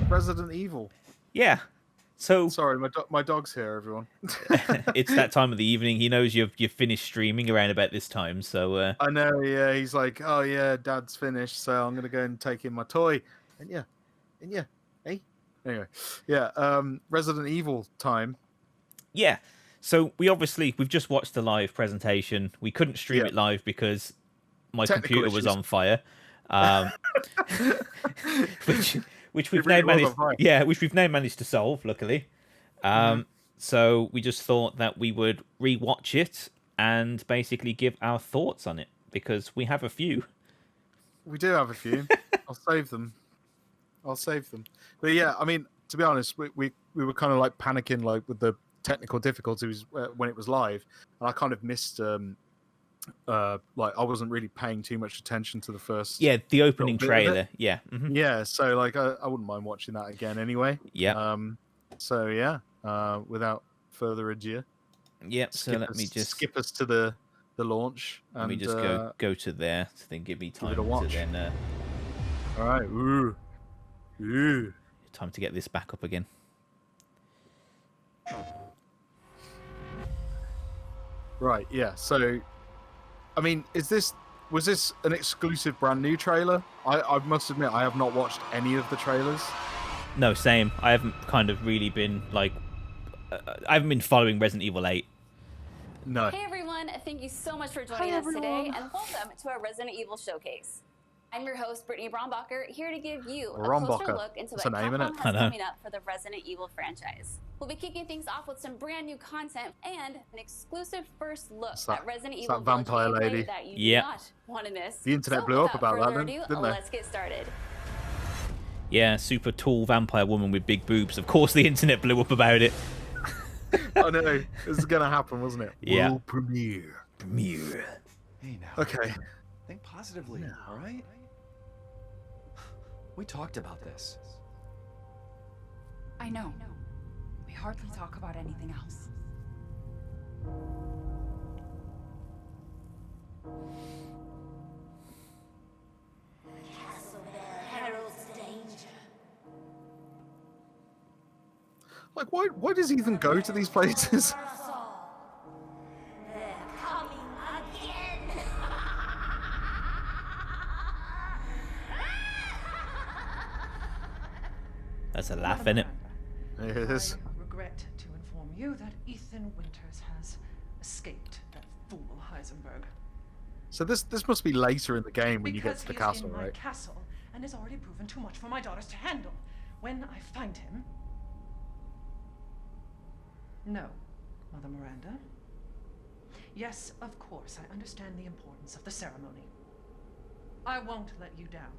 Resident Evil. Yeah. So sorry, my dog's here, everyone. It's that time of the evening. He knows you've finished streaming around about this time. So I know. Yeah, he's like, oh yeah, Dad's finished, so I'm gonna go and take in my toy. And yeah, hey. Anyway, yeah. Resident Evil time. Yeah. So we've just watched the live presentation. We couldn't stream it live because my computer was on fire. Which we've now managed. Yeah, which we've now managed to solve, luckily. So we just thought that we would rewatch it and basically give our thoughts on it because we have a few. We do have a few. I'll save them. But yeah, I mean, to be honest, we were kind of like panicking like with the technical difficulties when it was live, and I kind of missed like I wasn't really paying too much attention to the first the opening trailer. Yeah. Yeah, so like I wouldn't mind watching that again anyway. Yeah. So yeah, without further ado. Yep. So let me just skip us to the launch. Let me just go to there to then give me time to watch. then. All right. Ooh. Time to get this back up again. Right. Yeah. So, I mean, was this an exclusive brand new trailer? I must admit I have not watched any of the trailers. No, same. I haven't kind of really been like I haven't been following Resident Evil 8. No. Hey everyone, thank you so much for joining us today and welcome to our Resident Evil showcase. I'm your host, Brittany Brombacher, here to give you a closer look into what Capcom has coming up for the Resident Evil franchise. We'll be kicking things off with some brand new content and an exclusive first look at Resident Evil vampire lady that you do not want to miss. The internet blew up about that, didn't they? Let's get started. Yeah, super tall vampire woman with big boobs. Of course the internet blew up about it. I know. This is going to happen, wasn't it? Yeah. World premiere. Hey now. Okay. Think positively, all right? We talked about this. I know. We hardly talk about anything else. Like, why does he even go to these places? That's a laugh, innit? It is. I regret to inform you that Ethan Winters has escaped that fool Heisenberg. So this must be later in the game when you get to the castle, right? Right? Castle and has already proven too much for my daughters to handle. When I find him. No, Mother Miranda. Yes, of course, I understand the importance of the ceremony. I won't let you down.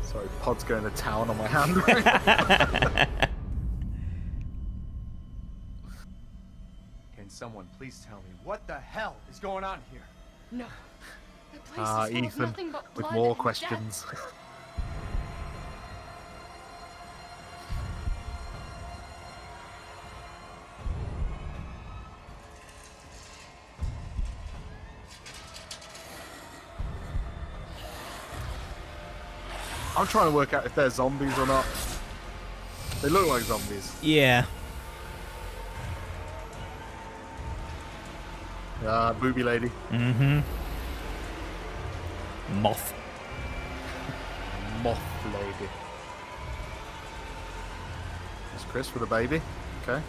Sorry, Pod's going to town on my hand right. Can someone please tell me what the hell is going on here? No. The place is full of nothing but blood with more and questions. Death. I'm trying to work out if they're zombies or not. They look like zombies. Yeah. Booby lady. Mm-hmm. Moth. Moth lady. There's Chris with a baby. Okay.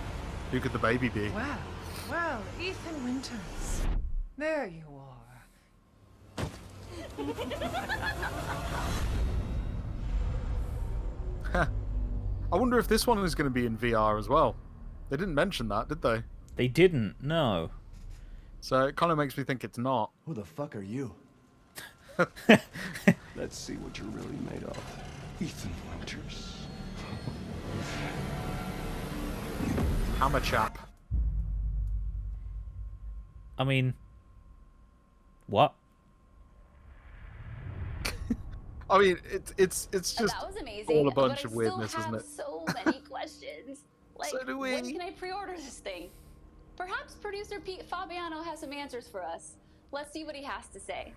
Who could the baby be? Well, Ethan Winters. There you are. I wonder if this one is going to be in VR as well. They didn't mention that, did they? They didn't, no. So it kind of makes me think it's not. Who the fuck are you? Let's see what you're really made of. Ethan Winters. Hammer chap. I mean, what? I mean, it's just that was amazing, all a bunch of but I weirdness, still isn't have it? so many questions. Like, So do we. when can I pre-order this thing? Perhaps producer Pete Fabiano has some answers for us. Let's see what he has to say.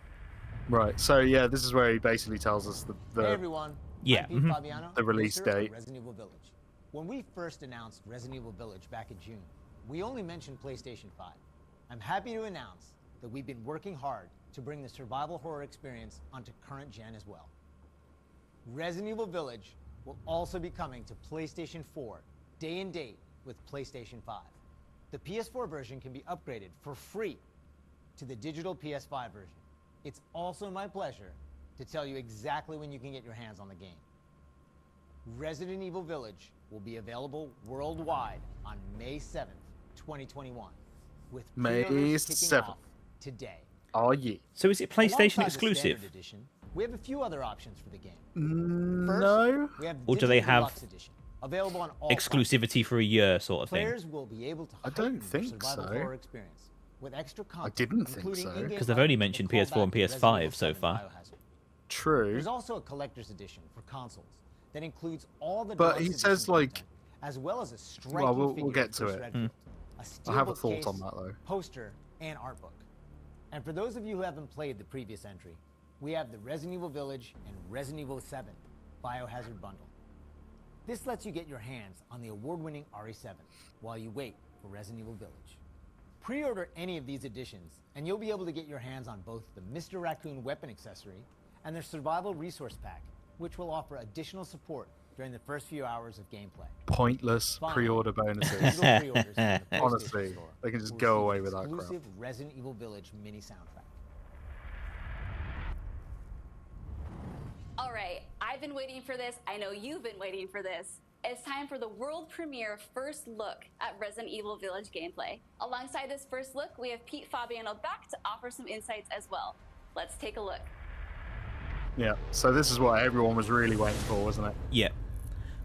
Right. So yeah, this is where he basically tells us the Hey everyone. Yeah. I'm Pete Fabiano, the release producer of date. Resident Evil Village. When we first announced Resident Evil Village back in June, we only mentioned PlayStation 5. I'm happy to announce that we've been working hard to bring the survival horror experience onto current gen as well. Resident Evil Village will also be coming to PlayStation 4 day and date with PlayStation 5. The PS4 version can be upgraded for free to the digital PS5 version. It's also my pleasure to tell you exactly when you can get your hands on the game. Resident Evil Village will be available worldwide on May 7th, 2021, with pre-orders kicking off today. Oh yeah. So is it PlayStation Alongside the exclusive? Standard Edition, we have a few other options for the game. No. We have Or do they Digital have Deluxe Edition, available on all exclusivity for a year, sort of thing? players will be able to I don't heighten their think survival so. horror experience with extra content, didn't think including so. in-game Because they've only items mentioned that call PS4 and back to Resident PS5 Evil so 7 far. Biohazard. True. There's also a collector's edition for consoles that includes all the But deluxe he edition says, like- content, as well as a striking Well, we'll figure get of to Chris it. Redfield, a I have a steelbook thought case, on that though. poster, and art book. And for those of you who haven't played the previous entry, we have the Resident Evil Village and Resident Evil 7 Biohazard bundle. This lets you get your hands on the award-winning RE7 while you wait for Resident Evil Village. Pre-order any of these editions, and you'll be able to get your hands on both the Mr. Raccoon weapon accessory and their survival resource pack, which will offer additional support during the first few hours of gameplay. Pointless Finally, pre-order bonuses. digital pre-orders from the PlayStation Honestly, Store they can just will go receive away with that crap. exclusive Resident Evil Village mini soundtrack. All right, I've been waiting for this. I know you've been waiting for this. It's time for the world premiere first look at Resident Evil Village gameplay. Alongside this first look, we have Pete Fabiano back to offer some insights as well. Let's take a look. Yeah. So this is what everyone was really waiting for, wasn't it? Yeah.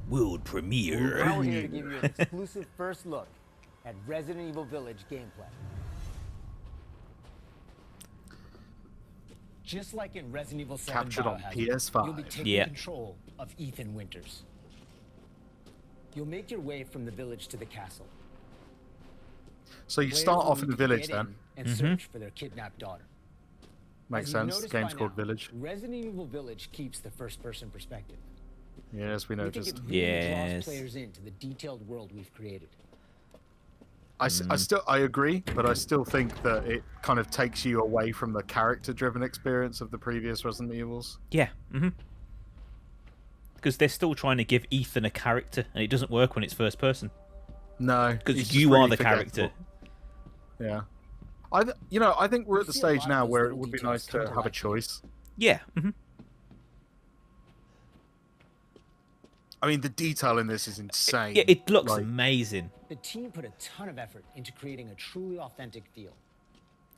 World premiere. Now we're here to give you an exclusive first look at Resident Evil Village gameplay. Just like in Resident Evil 7 Captured on Biohazard, PS5. you'll be taking Yeah. control of Ethan Winters. You'll make your way from the village to the castle. So you Players start will off in need the to village get in then. and search for their kidnapped daughter. Makes As you've sense. noticed Game's by called now, Village. Resident Evil Village keeps the first-person perspective. Yes, we We think noticed. it really Yes. draws players into the detailed world we've created. I agree, but I still think that it kind of takes you away from the character-driven experience of the previous Resident Evils. Yeah. Because they're still trying to give Ethan a character, and it doesn't work when it's first person. No, Because he's just you really are the forgetful. character. Yeah. I think we're at the see a lot stage of now those where it little would be details nice come to to have a life. choice. Yeah. I mean, the detail in this is insane. Yeah, it looks Like, amazing. The team put a ton of effort into creating a truly authentic feel.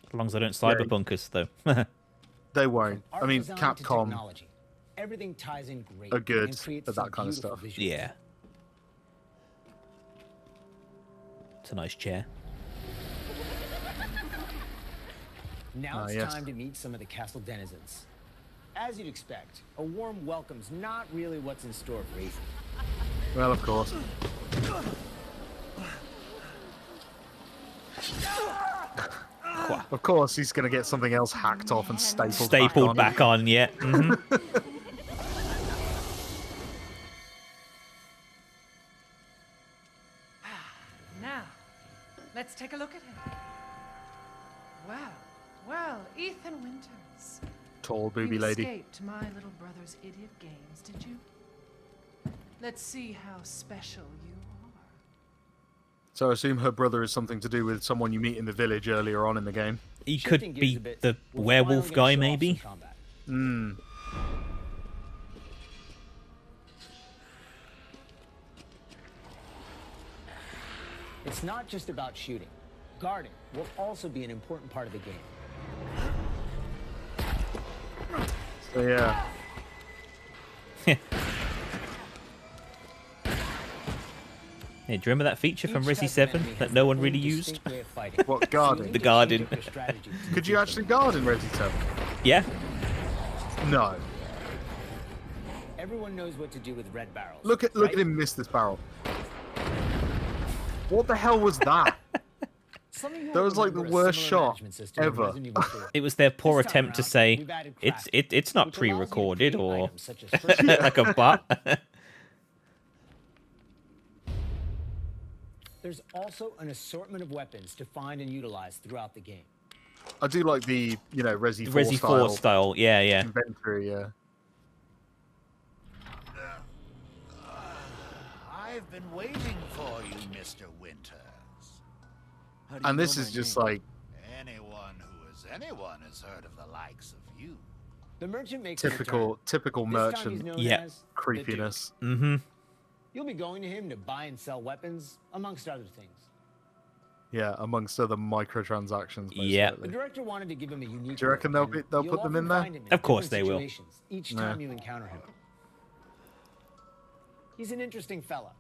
As long as I don't cyberpunk us, though. they won't. From art I mean, design to Capcom technology, everything ties in great are good and creates at some that kind of beautiful stuff. visuals. Yeah. It's a nice chair. Now it's yes. time to meet some of the castle denizens. As you'd expect, a warm welcome's not really what's in store for Ethan. Well, of course. Of course, he's going to get something else hacked off and stapled Back on, yeah. Now, let's take a look at him. Well, Ethan Winters. Tall booby You lady. escaped my little brother's idiot games, did you? Let's see how special you are. So I assume her brother is something to do with someone you meet in the village earlier on in the game. He Shifting could gears be a bit, the we're werewolf finally guy, gonna show off maybe. some combat. Hmm. It's not just about shooting. Guarding will also be an important part of the game. So yeah. Yeah, do you remember that feature from Each Resi type of 7 enemy that has no their one own really distinct used? way of fighting. What, guarding? So you The need to garden. change up your strategy to Could suit you your actually enemy. guard in Resident 7? Yeah. No. Everyone knows what to do with red barrels. Look at right? him miss this barrel. What the hell was that? That was like the worst shot ever. It was their poor attempt to say it's not pre-recorded or like a bot. There's also an assortment of weapons to find and utilize throughout the game. I do like the, you know, Resi 4 style. Yeah, yeah. Inventory, yeah. I've been waiting for you, Mr. Winters. And this is just like... Anyone has heard of the likes of you. The merchant makes typical merchant creepiness. Mm-hmm. You'll be going to him to buy and sell weapons, amongst other things. Yeah, amongst other microtransactions. Yeah. The director wanted to give him a unique. Do you reckon they'll put them in there? Of course they will. Each time you encounter him. He's an interesting fella.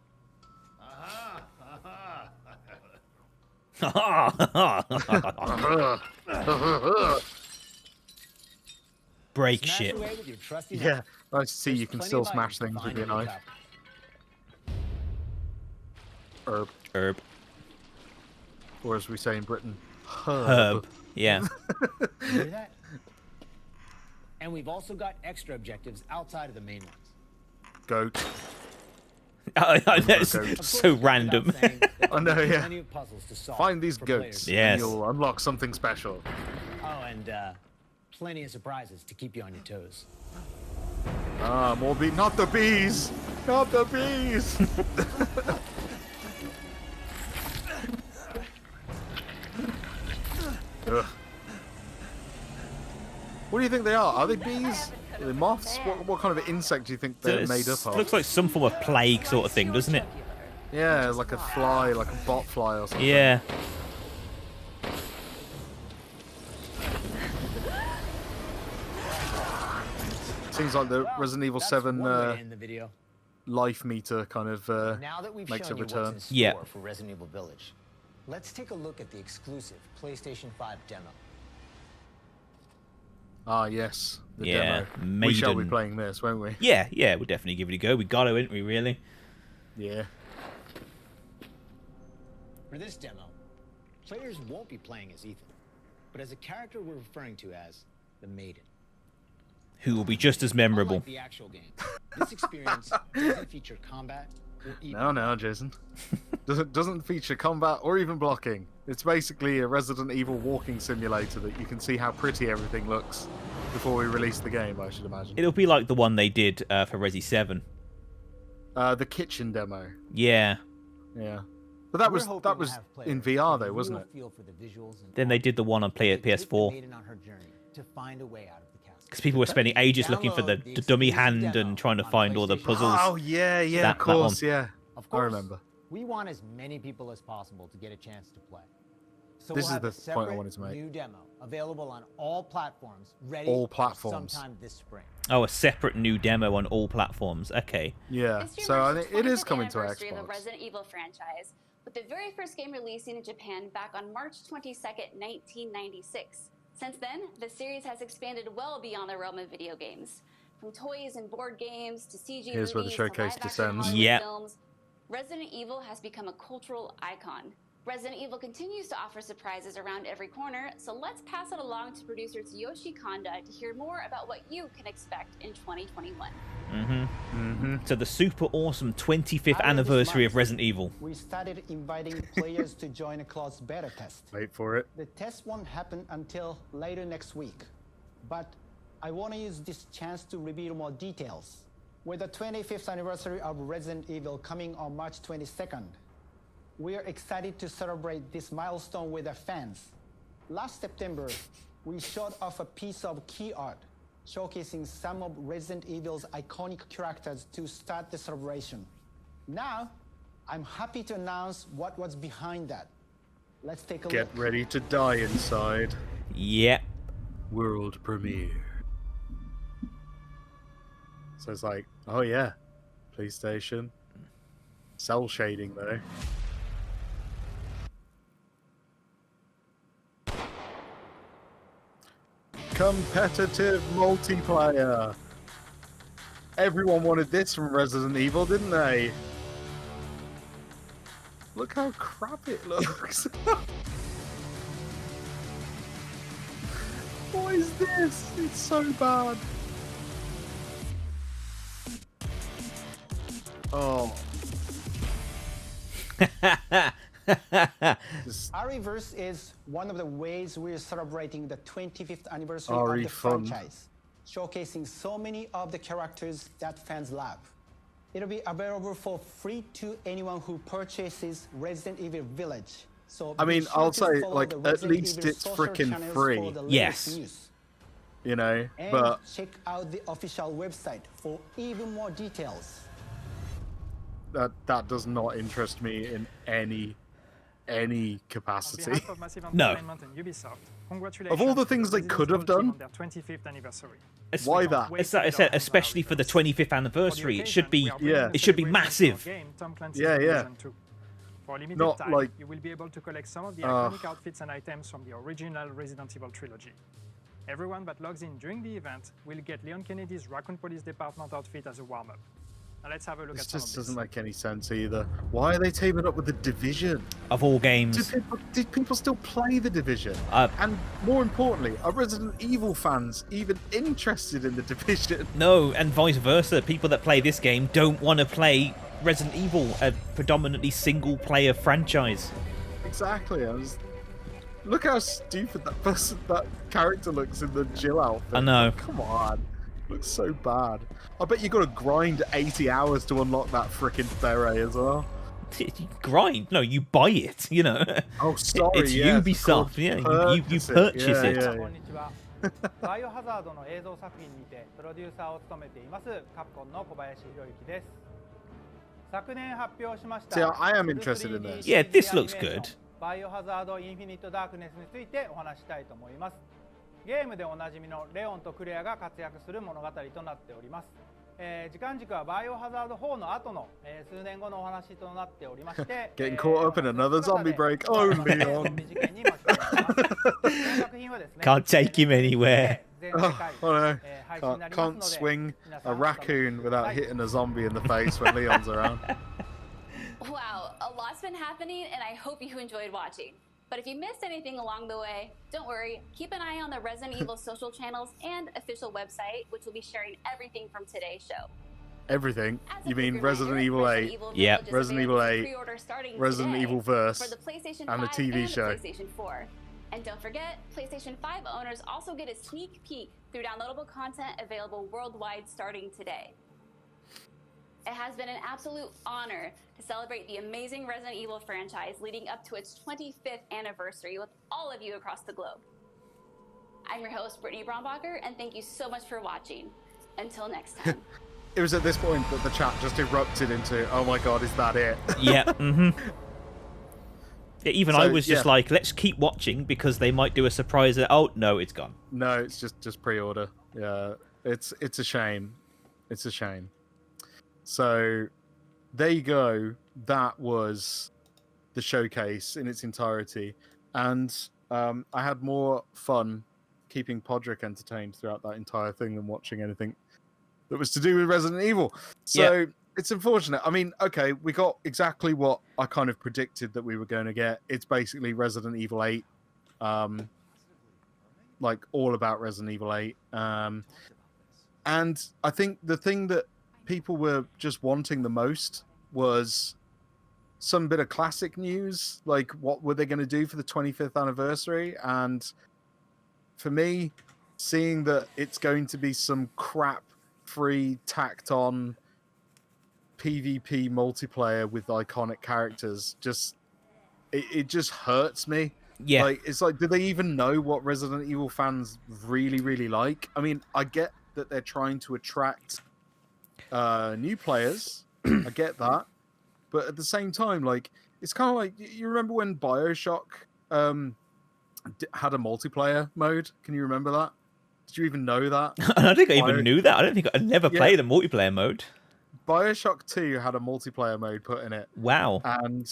Break shit. Yeah, I see you can still smash things with your knife. Herb. Or as we say in Britain, herb. Yeah. Hear that? And we've also got extra objectives outside of the main ones. Goat. That's so random. I know, yeah. Find these goats, yes, and you'll unlock something special. Oh, and plenty of surprises to keep you on your toes. Ah, more bees. Not the bees! Not the bees! Ugh. What do you think they are? Are they bees? Are they moths? What kind of insect do you think they're made up of? Looks like some form of plague sort of thing, doesn't it? Yeah, like a fly, like a bot fly or something. Yeah. Seems like the Resident Evil 7 life meter kind of makes a return. Yeah. For Resident Evil Village, let's take a look at the exclusive PlayStation 5 demo. Ah, yes. The yeah, demo. We shall be playing this, won't we? Yeah, yeah, we'll definitely give it a go. We got to, ain't we, really? Yeah. For this demo, players won't be playing as Ethan, but as a character we're referring to as the Maiden. Who will be just as memorable. Unlike the actual game, this experience doesn't feature combat or even... No, Jason. Doesn't feature combat or even blocking. It's basically a Resident Evil walking simulator that you can see how pretty everything looks before we release the game, I should imagine. It'll be like the one they did for Resi 7. The kitchen demo. Yeah. Yeah. But that was in VR though, wasn't it? Then they did the one on PS4. Because people were spending ages looking for the dummy hand and trying to find all the puzzles. Oh, yeah, of course, yeah. I remember. We want as many people as possible to get a chance to play. So this is the point I wanted to make. New demo available on all platforms, ready sometime this spring. Oh, a separate new demo on all platforms. Okay. Yeah. So I think it is coming to Xbox. Of the Resident Evil franchise, with the very first game releasing in Japan back on March 22nd, 1996. Since then, the series has expanded well beyond the realm of video games. From toys and board games to CG Here's where the showcase descends. Films, Resident Evil has become a cultural icon. Resident Evil continues to offer surprises around every corner, so let's pass it along to producer Tsuyoshi Kanda to hear more about what you can expect in 2021. So the super awesome 25th anniversary of Resident Evil. We started inviting players to join a closed beta test. Wait for it. The test won't happen until later next week, but I want to use this chance to reveal more details. With the 25th anniversary of Resident Evil coming on March 22nd, we are excited to celebrate this milestone with our fans. Last September, we showed off a piece of key art showcasing some of Resident Evil's iconic characters to start the celebration. Now, I'm happy to announce what was behind that. Let's take a look. Get ready to die inside. Yep. World premiere. So it's like, oh yeah, PlayStation. Cell shading though. Competitive multiplayer. Everyone wanted this from Resident Evil, didn't they? Look how crap it looks. What is this? It's so bad. Oh. Reverse is one of the ways we're celebrating the 25th anniversary of the franchise, showcasing so many of the characters that fans love. It'll be available for free to anyone who purchases Resident Evil Village. So I mean, I'll say, like, at least it's freaking free. Yes. News. You know, and but check out the official website for even more details. That does not interest me in any capacity. No. Of all the things they could have done, why that? It's especially for the 25th anniversary. It should be it should be massive. Yeah. Not like you will be able to collect some of the iconic outfits and items from the original Resident Evil trilogy. Everyone that logs in during the event will get Leon Kennedy's Raccoon Police Department outfit as a warm-up. Now let's have a look at some of this. This just doesn't make any sense either. Why are they teaming up with the Division? Of all games. Do people still play the Division? And more importantly, are Resident Evil fans even interested in the Division? No, and vice versa. People that play this game don't want to play Resident Evil, a predominantly single-player franchise. Exactly. Look how stupid that character looks in the Jill outfit. I know. Come on. Looks so bad. I bet you got to grind 80 hours to unlock that freaking beret as well. Grind? No, you buy it, you know. Oh, sorry. It's Ubisoft. Yeah, you purchase it. Yeah. バイオハザードの映像作品にてプロデューサーを務めていますカプコンの小林博之です。昨年発表しました。See, I am interested in this. Yeah, this looks good. バイオハザードインフィニットダークネスについてお話したいと思います。ゲームでおなじみのレオンとクレアが活躍する物語となっております。時間軸はバイオハザード4の後の、数年後のお話となっておりまして Getting caught up in another zombie break. Oh, Leon. Can't take him anywhere. Oh no. Can't swing a raccoon without hitting a zombie in the face when Leon's around. Wow, a lot's been happening, and I hope you enjoyed watching. But if you missed anything along the way, don't worry. Keep an eye on the Resident Evil social channels and official website, which will be sharing everything from today's show. Everything? You mean Resident Evil 8? Yeah. Resident Evil 8, Resident Evil Verse, and the TV show. PlayStation 4. And don't forget, PlayStation 5 owners also get a sneak peek through downloadable content available worldwide starting today. It has been an absolute honor to celebrate the amazing Resident Evil franchise leading up to its 25th anniversary with all of you across the globe. I'm your host, Brittany Brombacher, and thank you so much for watching. Until next time. It was at this point that the chat just erupted into, oh my god, is that it? Yeah, Yeah, even I was just like, let's keep watching because they might do a surprise. Oh, no, it's gone. No, it's just pre-order. Yeah, it's a shame. It's a shame. So, there you go. That was the showcase in its entirety. And I had more fun keeping Podrick entertained throughout that entire thing than watching anything that was to do with Resident Evil. So, it's unfortunate. I mean, okay, we got exactly what I kind of predicted that we were going to get. It's basically Resident Evil 8. Like, all about Resident Evil 8. And I think the thing that people were just wanting the most was some bit of classic news, like what were they going to do for the 25th anniversary. And for me, seeing that it's going to be some crap free tacked on PvP multiplayer with iconic characters, just it just hurts me. Yeah, like it's like, do they even know what Resident Evil fans really like? I mean, I get that they're trying to attract new players. I get that, but at the same time, like, it's kind of like, you remember when Bioshock had a multiplayer mode? Can you remember that? Did you even know that? I don't think I even knew that. I don't think I never played a multiplayer mode. Bioshock 2 had a multiplayer mode put in it. Wow. And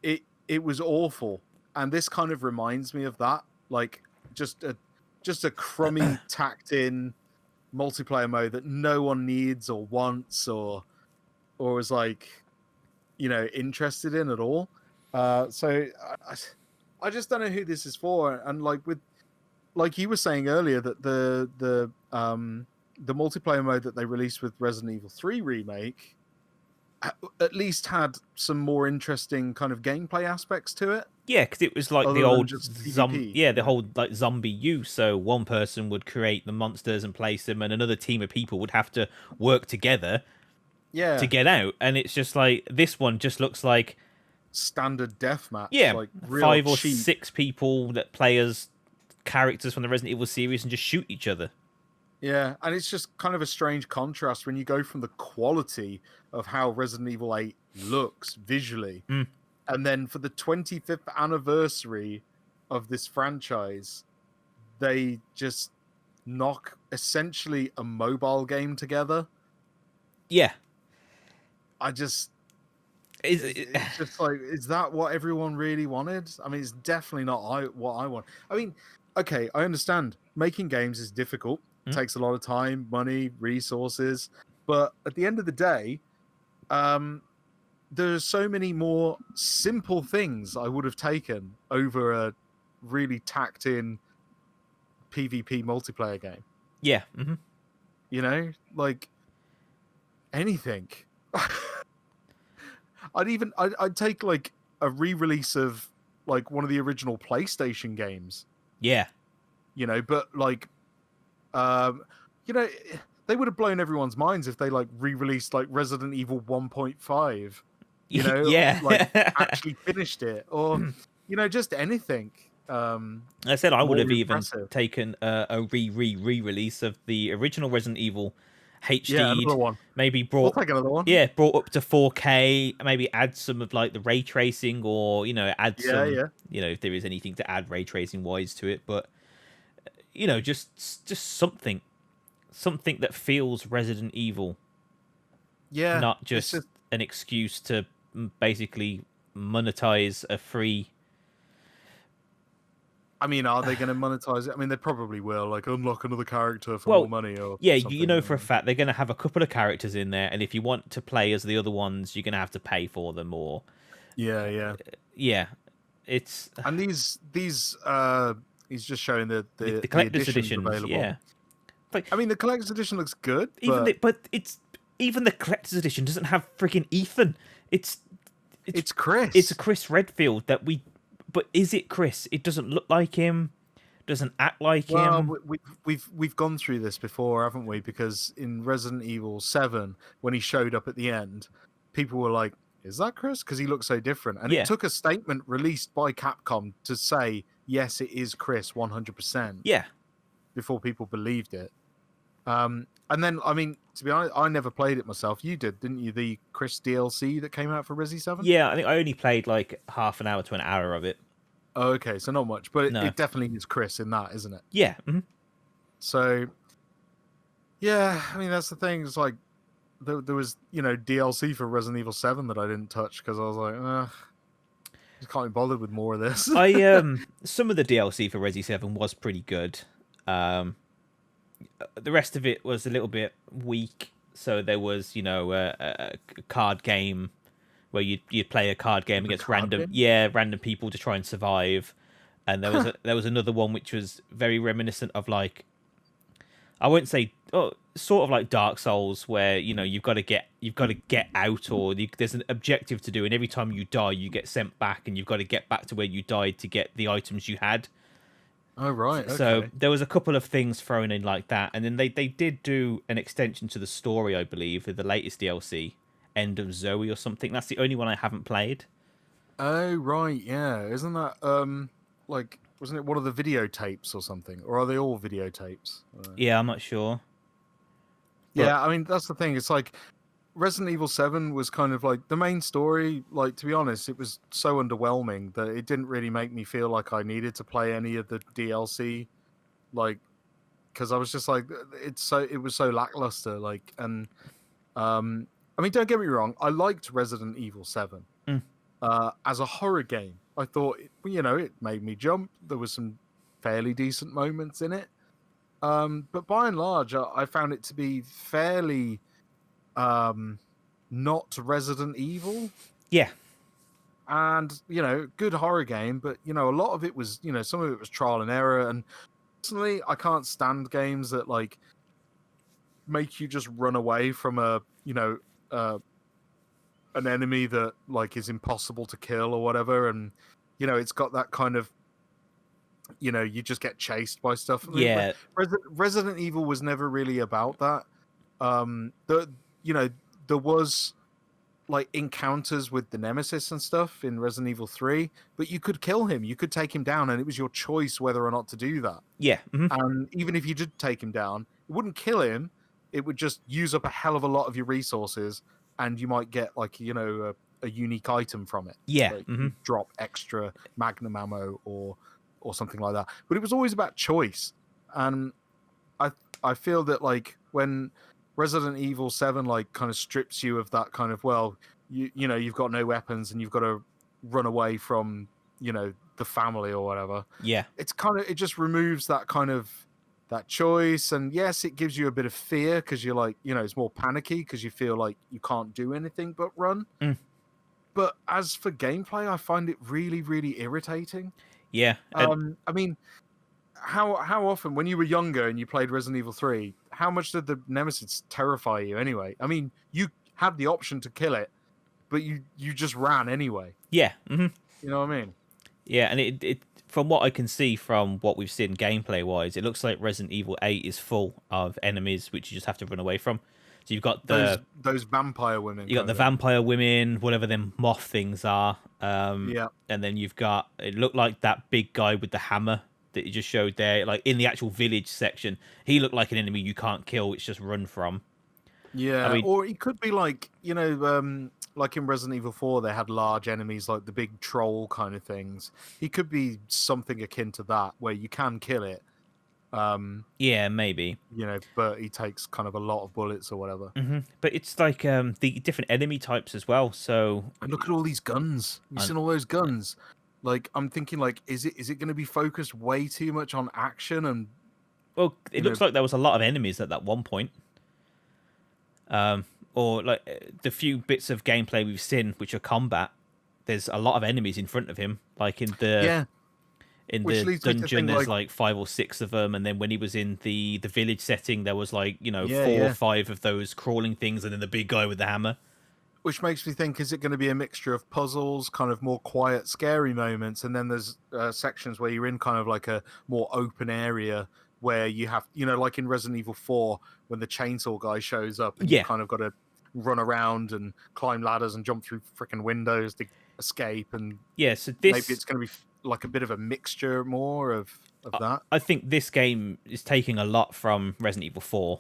it was awful. And this kind of reminds me of that, like just a crummy tacked in multiplayer mode that no one needs or wants or is like, you know, interested in at all. So I just don't know who this is for. And like with like you were saying earlier, that the multiplayer mode that they released with Resident Evil 3 Remake at least had some more interesting kind of gameplay aspects to it. Yeah, because it was like the old the whole like zombie use. So one person would create the monsters and place them, and another team of people would have to work together to get out. And it's just like, this one just looks like standard deathmatch. Yeah, like 5 or 6 people that play as characters from the Resident Evil series and just shoot each other. Yeah, and it's just kind of a strange contrast when you go from the quality of how Resident Evil 8 looks visually, and then for the 25th anniversary of this franchise, they just knock essentially a mobile game together. Yeah. It's just like, is that what everyone really wanted? I mean, it's definitely not what I want. I mean, okay, I understand making games is difficult. It takes a lot of time, money, resources. But at the end of the day, there's so many more simple things I would have taken over a really tacked in PvP multiplayer game. Yeah. You know, like anything. I'd take like a re-release of like one of the original PlayStation games. Yeah. You know, but like, you know, they would have blown everyone's minds if they like re-released like Resident Evil 1.5. You know, like actually finished it, or you know, just anything. I said I would have even taken a re-release of the original Resident Evil HD. Yeah, another one. Maybe brought. We'll take another one. Yeah, brought up to 4K. Maybe add some of like the ray tracing, or you know, add some. You know, if there is anything to add ray tracing wise to it, but you know, just something that feels Resident Evil. Yeah, not just an excuse to basically monetize a free. I mean, are they going to monetize it? I mean, they probably will, like unlock another character for more money, or you know for a fact they're going to have a couple of characters in there, and if you want to play as the other ones, you're going to have to pay for them, or yeah. It's and these he's just showing the collector's editions available. Yeah, like, I mean, the collector's edition looks good, but even the collector's edition doesn't have freaking Ethan. It's Chris. It's a Chris Redfield that we. But is it Chris? It doesn't look like him. Doesn't act like him. Well, we've gone through this before, haven't we? Because in Resident Evil 7, when he showed up at the end, people were like, "Is that Chris?" Because he looked so different. And it took a statement released by Capcom to say, "Yes, it is Chris, 100%." Yeah. Before people believed it. And then, I mean, to be honest, I never played it myself. You did, didn't you? The Chris DLC that came out for Resi 7? Yeah, I think I only played like half an hour to an hour of it. Oh, okay, so not much. But it definitely is Chris in that, isn't it? Yeah. So, yeah, I mean, that's the thing. It's like, there was, you know, DLC for Resident Evil 7 that I didn't touch because I was like, I just can't be bothered with more of this. Some of the DLC for Resi 7 was pretty good. The rest of it was a little bit weak. So there was, you know, a card game where you'd play a card game against random people to try and survive. And there was another one which was very reminiscent of like, I wouldn't say sort of like Dark Souls, where you know you've got to get out, or there's an objective to do, and every time you die you get sent back, and you've got to get back to where you died to get the items you had. Oh, right. Okay. So there was a couple of things thrown in like that. And then they did do an extension to the story, I believe, with the latest DLC, End of Zoe or something. That's the only one I haven't played. Oh, right. Yeah. Isn't that, like, wasn't it one of the videotapes or something? Or are they all videotapes? Yeah, I'm not sure. Yeah, I mean, that's the thing. It's like, Resident Evil 7 was kind of like the main story. Like, to be honest, it was so underwhelming that it didn't really make me feel like I needed to play any of the DLC. Like, because I was just like, it was so lackluster. Like, and I mean, don't get me wrong, I liked Resident Evil 7 as a horror game. I thought, you know, it made me jump. There was some fairly decent moments in it, but by and large, I found it to be fairly not Resident Evil. Yeah. And, you know, good horror game, but, you know, a lot of it was, you know, some of it was trial and error. And Personally, I can't stand games that like make you just run away from an enemy that like is impossible to kill or whatever, and it's got that kind of you just get chased by stuff. Yeah. Resident Evil was never really about that. There was like encounters with the Nemesis and stuff in Resident Evil 3, but you could kill him, you could take him down, and it was your choice whether or not to do that. Yeah. Mm-hmm. And even if you did take him down, it wouldn't kill him. It would just use up a hell of a lot of your resources, and you might get like a unique item from it. Yeah. Like, mm-hmm. drop extra magnum ammo or something like that. But it was always about choice, and I feel that like when Resident Evil 7 like kind of strips you of that kind of, well, you've got no weapons and you've got to run away from the family or whatever. Yeah, it just removes that kind of that choice, and yes, it gives you a bit of fear because you're like it's more panicky because you feel like you can't do anything but run. But as for gameplay, I find it really, really irritating. Yeah. I mean, how often when you were younger and you played Resident Evil 3, how much did the Nemesis terrify you anyway? I mean, you had the option to kill it, but you just ran anyway. Yeah. Mm-hmm. You know what I mean? Yeah, and it from what I can see from what we've seen gameplay wise, it looks like Resident Evil 8 is full of enemies which you just have to run away from. So you've got those vampire women. You got the vampire women, whatever them moth things are. Yeah. And then you've got, it looked like that big guy with the hammer that you just showed there, like in the actual village section. He looked like an enemy you can't kill; it's just run from. Yeah, I mean, or it could be like like in Resident Evil 4, they had large enemies like the big troll kind of things. He could be something akin to that, where you can kill it. Yeah, maybe. But he takes kind of a lot of bullets or whatever. Mm-hmm. But it's like the different enemy types as well. So and look at all these guns. You've seen all those guns. Like, I'm thinking, like, is it going to be focused way too much on action and? Well, it looks like there was a lot of enemies at that one point. Or like the few bits of gameplay we've seen, which are combat. There's a lot of enemies in front of him, like in the dungeon. There's like 5 or 6 of them, and then when he was in the village setting, there was like 4 or 5 of those crawling things, and then the big guy with the hammer. Which makes me think, is it going to be a mixture of puzzles, kind of more quiet, scary moments, and then there's sections where you're in kind of like a more open area where you have, like in Resident Evil 4, when the chainsaw guy shows up, and you kind of got to run around and climb ladders and jump through freaking windows to escape, and so maybe it's going to be like a bit of a mixture more of that. I think this game is taking a lot from Resident Evil 4.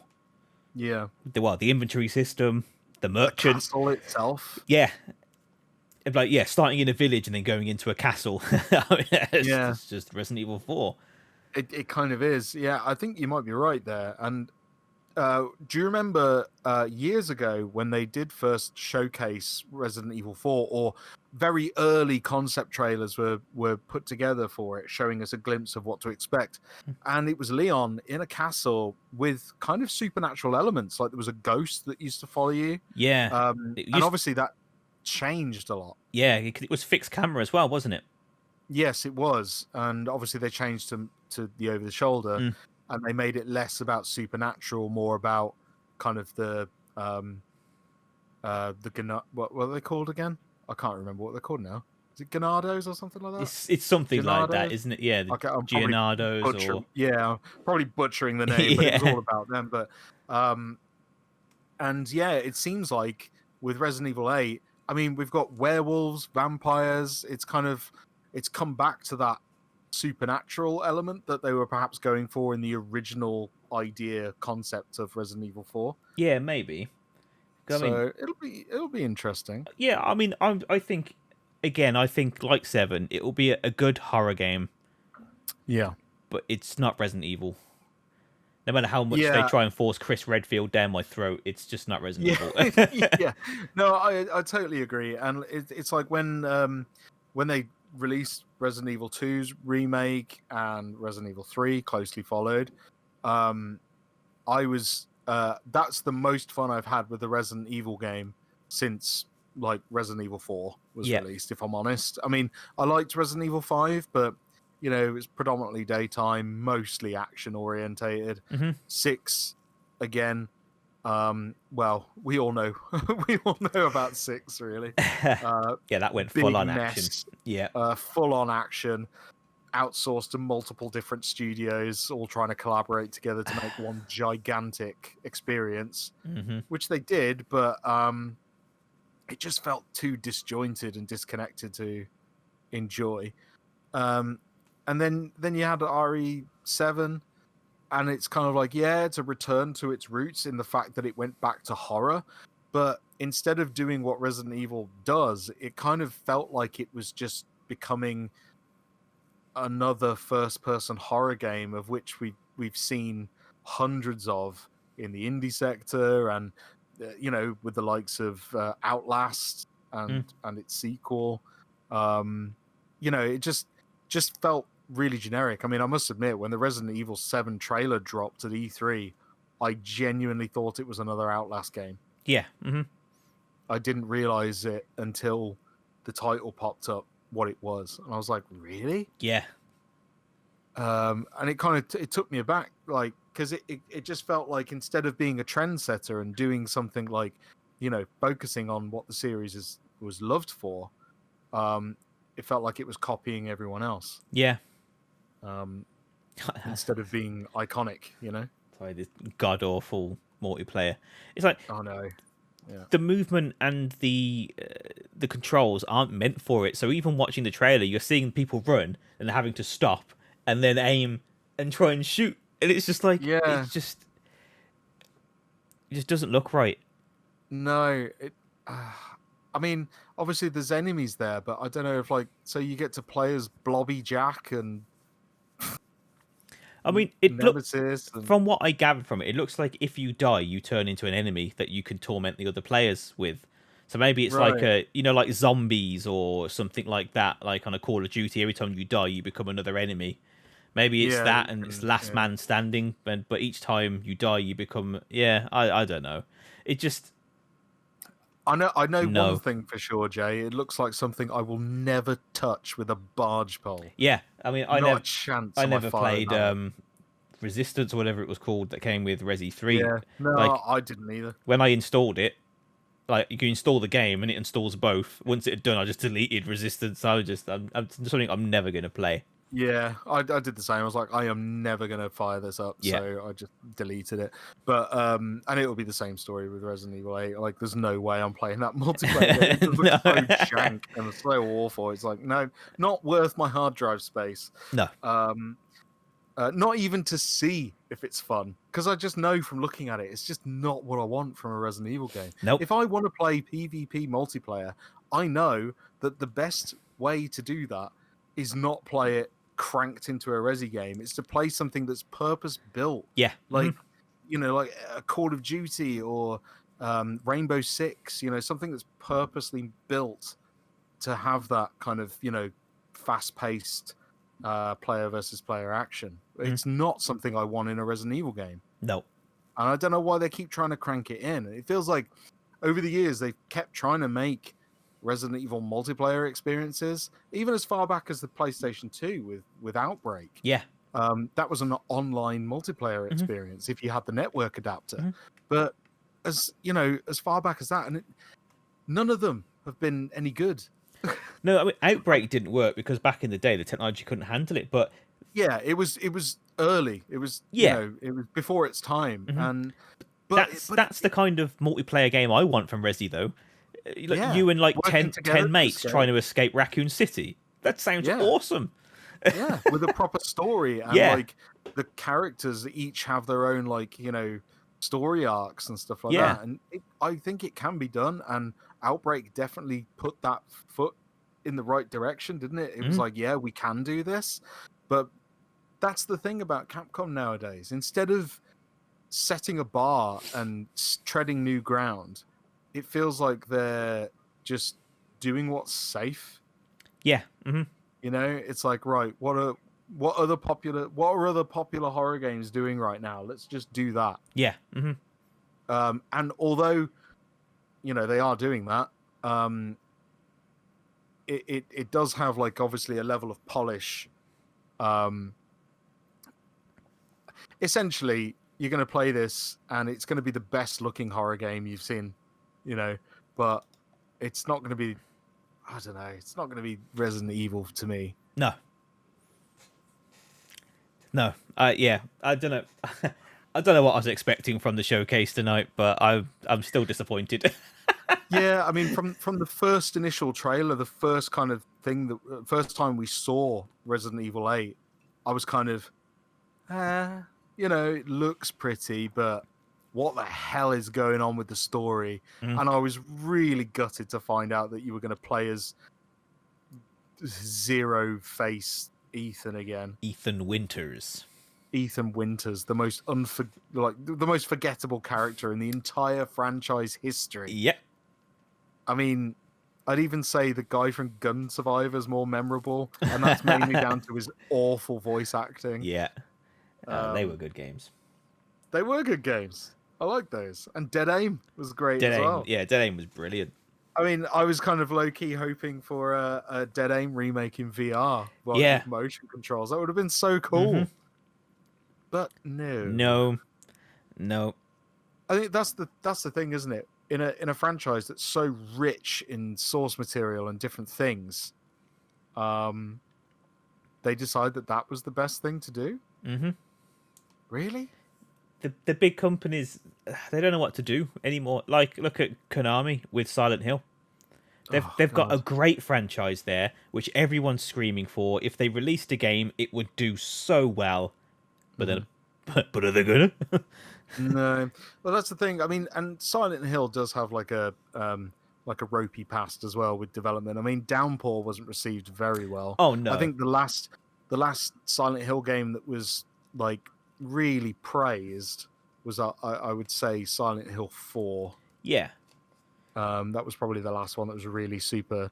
Yeah. The inventory system, the merchant. The castle itself. Yeah. Like, starting in a village and then going into a castle. It's just Resident Evil 4. It kind of is. Yeah, I think you might be right there. And do you remember years ago when they did first showcase Resident Evil 4, or very early concept trailers were put together for it, showing us a glimpse of what to expect? And it was Leon in a castle with kind of supernatural elements, like there was a ghost that used to follow you. Yeah. And obviously that changed a lot. Yeah, it was fixed camera as well, wasn't it? Yes, it was. And obviously they changed to the over the shoulder. And they made it less about supernatural, more about kind of the what are they called again? I can't remember what they're called now. Is it Ganados or something like that? It's something like that, isn't it? Yeah, the Gianados or... Yeah, I'm probably butchering the name, but it's all about them. But and it seems like with Resident Evil 8, I mean, we've got werewolves, vampires. It's come back to that supernatural element that they were perhaps going for in the original idea concept of Resident Evil 4. Yeah, maybe. So it'll be interesting. Yeah, I mean, I think like 7, it will be a good horror game. Yeah, but it's not Resident Evil. No matter how much they try and force Chris Redfield down my throat, it's just not Resident Evil. Yeah, no, I totally agree, and it's like when they released Resident Evil 2's remake and Resident Evil 3 closely followed. That's the most fun I've had with the Resident Evil game since like Resident Evil 4 was released, if I'm honest. I mean, I liked Resident Evil 5, but You know, it was predominantly daytime, mostly action orientated. 6, again. Well, we all know about 6, really. Yeah, that went full on action. Yeah, full on action. Outsourced to multiple different studios, all trying to collaborate together to make one gigantic experience, which they did, but it just felt too disjointed and disconnected to enjoy. And then you had RE7, and it's kind of like, yeah, it's a return to its roots in the fact that it went back to horror, but instead of doing what Resident Evil does, it kind of felt like it was just becoming another first-person horror game, of which we've seen hundreds of in the indie sector, and you know, with the likes of Outlast and its sequel. You know, it just felt really generic. I mean, I must admit, when the Resident Evil 7 trailer dropped at E3, I genuinely thought it was another Outlast game. Yeah. I didn't realize it until the title popped up what it was, and I was like, really? Yeah. And it kind of it took me aback, like, because it just felt like, instead of being a trendsetter and doing something like, you know, focusing on what the series was loved for, it felt like it was copying everyone else. Yeah. Instead of being iconic, you know. Sorry, this god awful multiplayer. It's like, oh no. Yeah. The movement and the controls aren't meant for it. So even watching the trailer, you're seeing people run and having to stop and then aim and try and shoot, and it's just like, it just doesn't look right. No, I mean, obviously there's enemies there, but I don't know if, like, so you get to play as Blobby Jack and. I mean, it looks, from what I gathered from it, it looks like if you die, you turn into an enemy that you can torment the other players with. So maybe it's like like zombies or something like that, like on a Call of Duty. Every time you die, you become another enemy. Maybe it's that, and it's last man standing. But each time you die, you become. Yeah, I don't know. It just. I know one thing for sure, Jay. It looks like something I will never touch with a barge pole. Yeah, I mean, I never played Resistance or whatever it was called that came with Resi 3. Yeah, no, I didn't either. When I installed it, like, you can install the game and it installs both. Once it had done, I just deleted Resistance. I'm something I'm never going to play. Yeah, I did the same. I was like, I am never going to fire this up, so I just deleted it. But and it will be the same story with Resident Evil 8. Like, there's no way I'm playing that multiplayer game. It looks so jank and so awful. It's like, no, not worth my hard drive space. No. Not even to see if it's fun, because I just know from looking at it, it's just not what I want from a Resident Evil game. Nope. If I want to play PvP multiplayer, I know that the best way to do that is not play it cranked into a Resi game. It's to play something that's purpose built. Yeah. Like, you know, like a Call of Duty or Rainbow Six, you know, something that's purposely built to have that kind of, you know, fast-paced player versus player action. It's not something I want in a Resident Evil game. No. And I don't know why they keep trying to crank it in. It feels like over the years they've kept trying to make Resident Evil multiplayer experiences, even as far back as the PlayStation 2 with Outbreak. Yeah. That was an online multiplayer experience if you had the network adapter. But as you know, as far back as that, and none of them have been any good. No, I mean, Outbreak didn't work because back in the day the technology couldn't handle it. But yeah, it was early. It was you know, it was before its time, and that's the kind of multiplayer game I want from Resi though. Like you and like 10 mates trying to escape Raccoon City. That sounds awesome. Yeah, with a proper story and like the characters each have their own, like, you know, story arcs and stuff like that. And I think it can be done. And Outbreak definitely put that foot in the right direction, didn't it? It was like, yeah, we can do this. But that's the thing about Capcom nowadays. Instead of setting a bar and treading new ground, it feels like they're just doing what's safe. Yeah. You know, it's like, right, what are other popular horror games doing right now? Let's just do that. Yeah. And although, you know, they are doing that, it does have, like, obviously a level of polish essentially you're going to play this and it's going to be the best looking horror game you've seen, but it's not going to be, I don't know, it's not going to be Resident Evil to me. No. Yeah, I don't know. I don't know what I was expecting from the showcase tonight, but I'm still disappointed. Yeah, I mean, from the first initial trailer, the first kind of thing, the first time we saw Resident Evil 8, I was kind of, it looks pretty, but what the hell is going on with the story? And I was really gutted to find out that you were going to play as Zero-Face Ethan again. Ethan Winters, the most the most forgettable character in the entire franchise history. Yep. I mean, I'd even say the guy from Gun Survivor is more memorable, and that's mainly down to his awful voice acting. Yeah. They were good games. They were good games. I like those. And Dead Aim was great as well. Yeah, Dead Aim was brilliant. I mean, I was kind of low-key hoping for a Dead Aim remake in VR. With motion controls. That would have been so cool. But no. I think that's the thing, isn't it? In a franchise that's so rich in source material and different things, they decide that was the best thing to do. Really? The big companies, they don't know what to do anymore. Like, look at Konami with Silent Hill. They've got a great franchise there, which everyone's screaming for. If they released a game, it would do so well. But then, but are they gonna? No. Well, that's the thing. I mean, and Silent Hill does have like a ropey past as well with development. I mean, Downpour wasn't received very well. Oh no. I think the last Silent Hill game that was like really praised was I would say Silent Hill 4. Yeah. That was probably the last one that was really super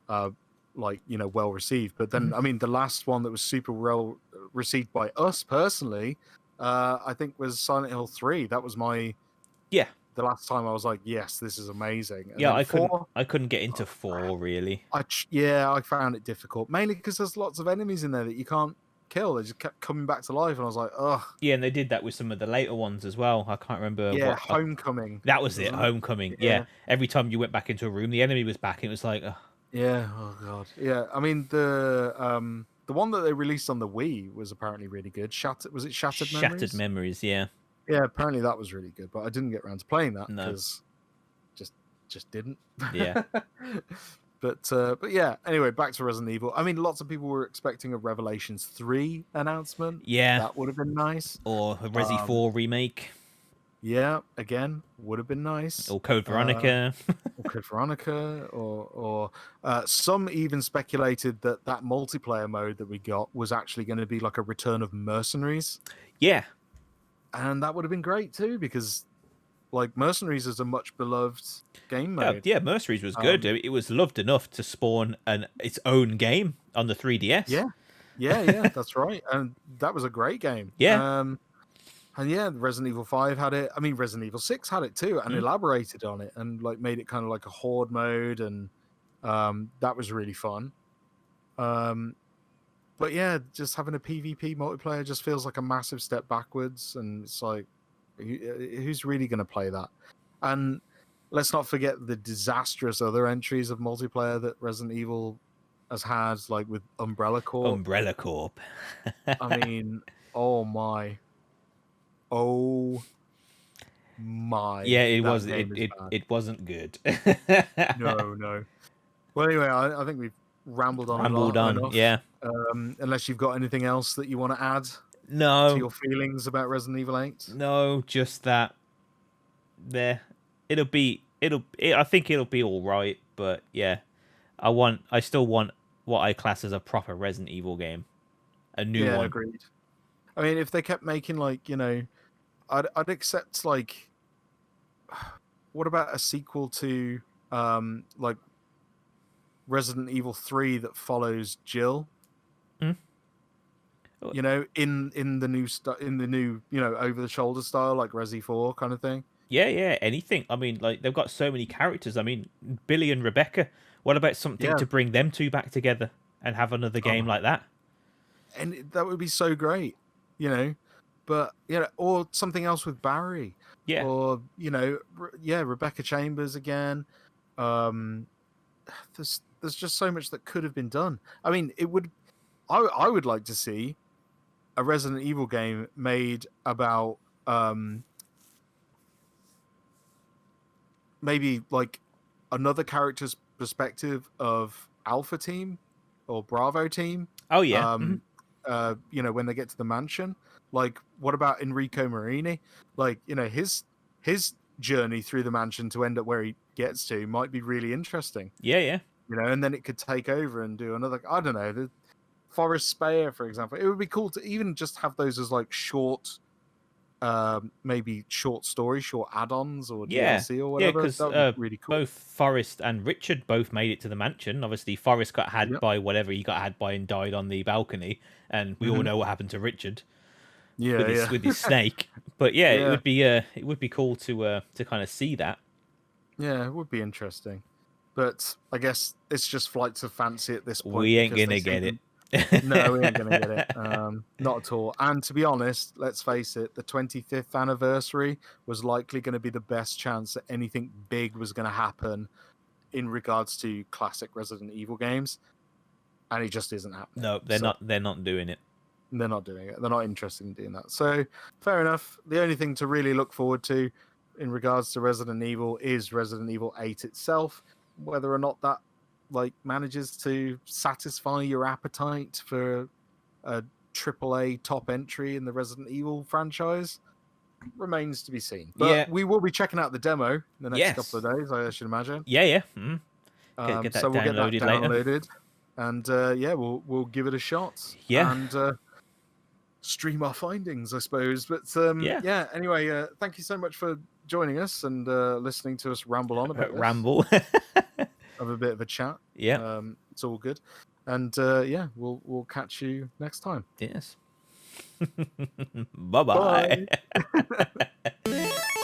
well received. But then I mean the last one that was super well received by us personally, I think was Silent Hill 3. That was the last time I was like, yes, this is amazing. And I couldn't get into 4 really. I found it difficult, mainly because there's lots of enemies in there that you can't kill. They just kept coming back to life, and I was like, ugh. Yeah, and they did that with some of the later ones as well. I can't remember. Yeah, Homecoming. That was it, Homecoming. Yeah. Every time you went back into a room, the enemy was back, and it was like, ugh. Yeah, oh god. Yeah, I mean the one that they released on the Wii was apparently really good. Shattered Memories? Shattered Memories, yeah. Yeah, apparently that was really good, but I didn't get around to playing that because just didn't. Yeah. But yeah, anyway, back to Resident Evil. I mean, lots of people were expecting a Revelations 3 announcement. Yeah. That would have been nice. Or a Resi 4 remake. Yeah, again, would have been nice. Or Code Veronica. Or some even speculated that multiplayer mode that we got was actually going to be like a return of Mercenaries. Yeah. And that would have been great too, because like Mercenaries is a much beloved game mode. Yeah, Mercenaries was good. It was loved enough to spawn its own game on the 3DS. Yeah, that's right. And that was a great game. Yeah. And yeah, Resident Evil 5 had it. I mean, Resident Evil 6 had it too, and elaborated on it, and like made it kind of like a horde mode, and that was really fun. But yeah, just having a PvP multiplayer just feels like a massive step backwards, and it's like, who's really going to play that? And let's not forget the disastrous other entries of multiplayer that Resident Evil has had, like with Umbrella Corp. I mean, oh my. Yeah, it was. It wasn't good. No. Well, anyway, I think we've rambled on. Enough. Yeah. Unless you've got anything else that you want to add. No. To your feelings about Resident Evil 8? No, just that. I think it'll be all right, but yeah, I still want what I class as a proper Resident Evil game, a new one. Yeah, agreed. I mean, if they kept making like, I'd accept like, what about a sequel to like Resident Evil 3 that follows Jill? In the new over the shoulder style, like Resi 4 kind of thing. Yeah, anything. I mean, like they've got so many characters. I mean, Billy and Rebecca. What about something to bring them two back together and have another game like that? and that would be so great, you know. But or something else with Barry, or Rebecca Chambers again. There's just so much that could have been done. I mean, I would like to see a Resident Evil game made about maybe like another character's perspective of Alpha Team or Bravo Team. Oh yeah. When they get to the mansion, like what about Enrico Marini? Like, his journey through the mansion to end up where he gets to might be really interesting. Yeah. And then it could take over and do another, I don't know, the Forest Speyer, for example. It would be cool to even just have those as like short, maybe short story, short add-ons or DLC or whatever. Because that would be really cool. Both Forrest and Richard both made it to the mansion. Obviously, Forrest got had by whatever he got had by and died on the balcony, and we all know what happened to Richard. With his snake. But it would be cool to kind of see that. Yeah, it would be interesting. But I guess it's just flights of fancy at this point. We ain't gonna get it. No, we ain't gonna get it. Not at all. And to be honest, let's face it, the 25th anniversary was likely going to be the best chance that anything big was going to happen in regards to classic Resident Evil games, and it just isn't happening. No, they're not. They're not doing it. They're not doing it. They're not interested in doing that. So fair enough. The only thing to really look forward to in regards to Resident Evil is Resident Evil 8 itself. Whether or not that manages to satisfy your appetite for a AAA top entry in the Resident Evil franchise remains to be seen. But we will be checking out the demo in the next couple of days, I should imagine. Yeah. Mm-hmm. Get that so we'll get that downloaded later. And we'll give it a shot. Yeah. And stream our findings, I suppose. But anyway, thank you so much for joining us and listening to us ramble on about ramble. Have a bit of a chat. Yeah. It's all good. And we'll catch you next time. Yes. Bye-bye. Bye.